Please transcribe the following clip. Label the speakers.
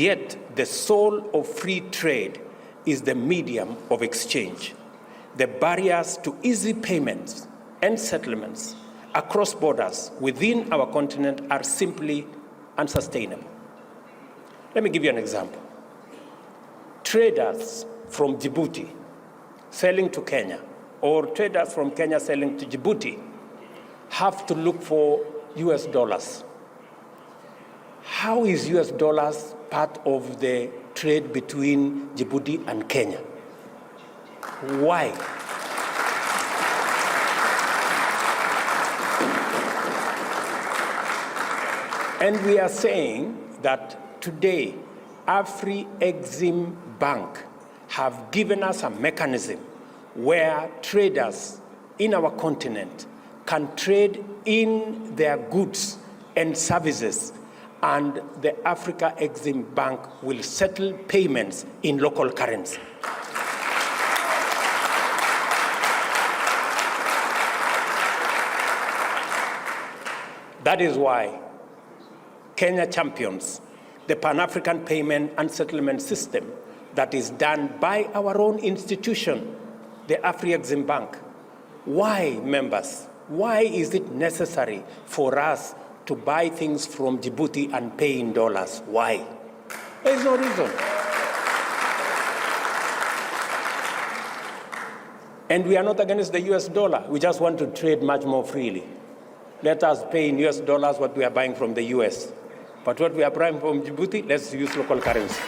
Speaker 1: yet the soul of free trade is the medium of exchange. The barriers to easy payments and settlements across borders within our continent are simply unsustainable. Let me give you an example. Traders from Djibouti selling to Kenya, or traders from Kenya selling to Djibouti, have to look for US dollars. How is US dollars part of the trade between Djibouti and Kenya? Why? And we are saying that today, Afri-Exim Bank have given us a mechanism where traders in our continent can trade in their goods and services, and the Africa Exim Bank will settle payments in local currency. That is why Kenya champions the Pan-African payment and settlement system that is done by our own institution, the Afri-Exim Bank. Why, members? Why is it necessary for us to buy things from Djibouti and pay in dollars? Why? There is no reason. And we are not against the US dollar. We just want to trade much more freely. Let us pay in US dollars what we are buying from the US. But what we are buying from Djibouti, let's use local currency.